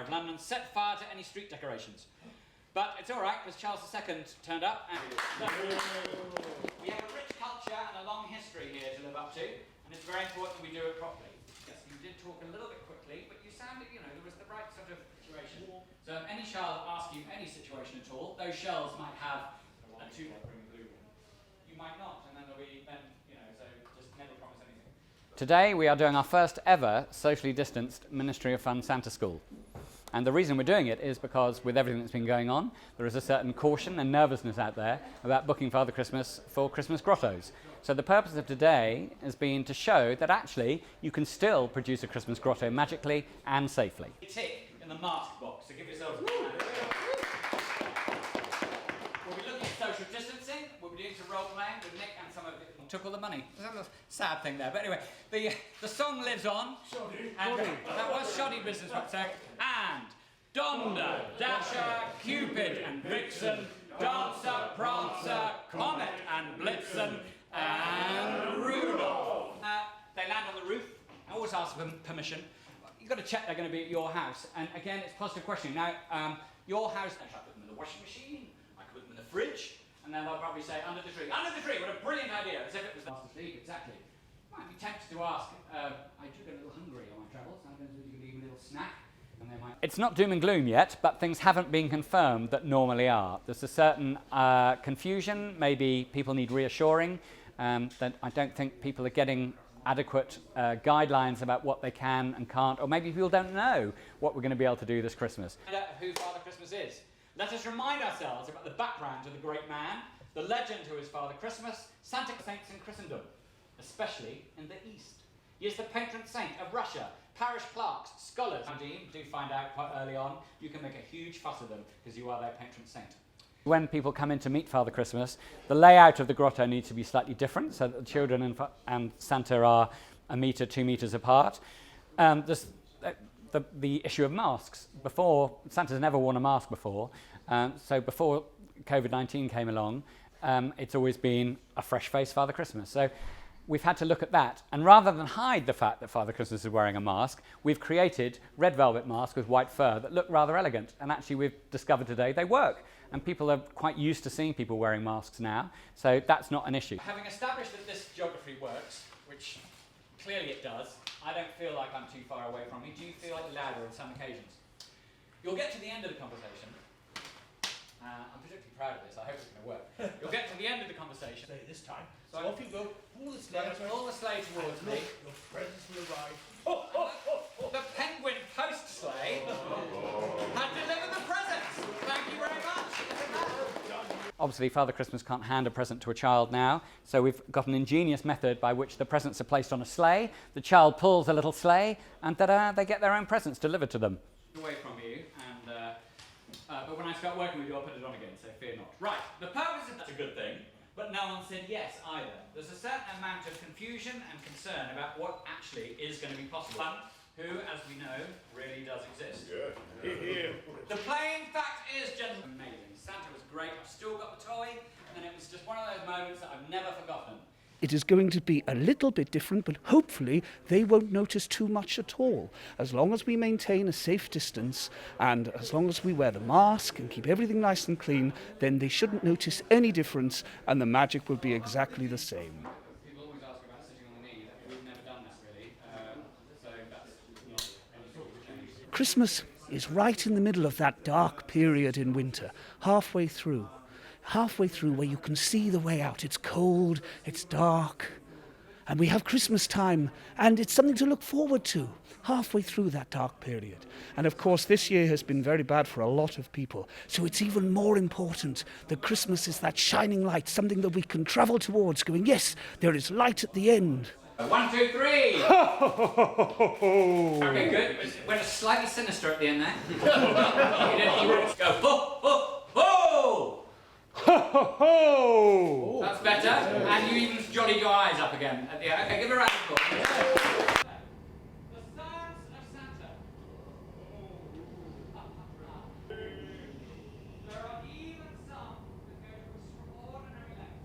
of London set fire to any street decorations. But it's all right, because Charles II turned up, and we have a rich culture and a long history here to live up to, and it's very important we do it properly. Yes, you did talk a little bit quickly, but you sounded, there was the right sort of situation. So if any child asks you any situation at all, those shells might have a two... You might not, and then there'll be, so just never promise anything. Today we are doing our first ever socially distanced Ministry of Fun Santa School. And the reason we're doing it is because with everything that's been going on, there is a certain caution and nervousness out there about booking Father Christmas for Christmas grottos. So the purpose of today has been to show that actually you can still produce a Christmas grotto magically and safely. Tick in the mask box, so give yourselves a hand. We'll be looking at social distancing, we'll be doing some role playing with Nick and some of it. Took all the money. That was a sad thing there. But anyway, the song lives on. Shoddy. And that was shoddy business for a sec. And Donder, Dasher, Cupid and Vixen, Dancer, Prancer, Comet and Blitzen, and Rudolph. They land on the roof. I always ask for permission. You've got to check they're going to be at your house. And again, it's a positive question. Now, your house, I could put them in the washing machine. I could put them in the fridge. And then they'll probably say, under the tree. Under the tree, what a brilliant idea, as if it was fast asleep, exactly. Might be tempted to ask, I do get a little hungry on my travels, sometimes you can leave a little snack, and they might... It's not doom and gloom yet, but things haven't been confirmed that normally are. There's a certain confusion, maybe people need reassuring, that I don't think people are getting adequate guidelines about what they can and can't, or maybe people don't know what we're going to be able to do this Christmas. Who Father Christmas is. Let us remind ourselves about the background of the great man, the legend who is Father Christmas, Santa Saints in Christendom, especially in the East. He is the patron saint of Russia, parish clerks, scholars. Do find out quite early on, you can make a huge fuss of them because you are their patron saint. When people come in to meet Father Christmas, the layout of the grotto needs to be slightly different so that the children and Santa are 1 metre, 2 metres apart. The issue of masks. Before, Santa's never worn a mask before, so before COVID-19 came along, it's always been a fresh face Father Christmas. So we've had to look at that, and rather than hide the fact that Father Christmas is wearing a mask, we've created red velvet masks with white fur that look rather elegant, and actually we've discovered today they work, and people are quite used to seeing people wearing masks now, so that's not an issue. Having established that this geography works, which clearly it does, I don't feel like I'm too far away from you. Do you feel like louder on some occasions? You'll get to the end of the conversation. I'm particularly proud of this. I hope it's going to work. You'll get to the end of the conversation. Say this time. So off you go. Pull the sleigh. Pull the sleigh towards me. Your presents will arrive. The penguin post sleigh had delivered the presents. Thank you very much. Obviously, Father Christmas can't hand a present to a child now, so we've got an ingenious method by which the presents are placed on a sleigh, the child pulls a little sleigh, and they get their own presents delivered to them. Away from you, but when I start working with you, I'll put it on again, so fear not. Right, the purpose of that's a good thing, but no one said yes either. There's a certain amount of confusion and concern about what actually is going to be possible. Who, as we know, really does exist. Yeah. The plain fact is, gentlemen, amazing. Santa was great. I've still got the toy, and it was just one of those moments that I've never forgotten. It is going to be a little bit different, but hopefully they won't notice too much at all. As long as we maintain a safe distance, and as long as we wear the mask and keep everything nice and clean, then they shouldn't notice any difference, and the magic will be exactly the same. People always ask about sitting on the knee. We've never done that, really. So that's not any sort of change. Christmas is right in the middle of that dark period in winter, halfway through where you can see the way out. It's cold, it's dark, and we have Christmas time, and it's something to look forward to halfway through that dark period. And of course, this year has been very bad for a lot of people, so it's even more important that Christmas is that shining light, something that we can travel towards, going, yes, there is light at the end. 1, 2, 3! Okay, good. It went slightly sinister at the end there. you didn't go, ho, ho, ho! Ho, ho, ho! That's better. And you even jollied your eyes up again at the end. Okay, give her a round of applause.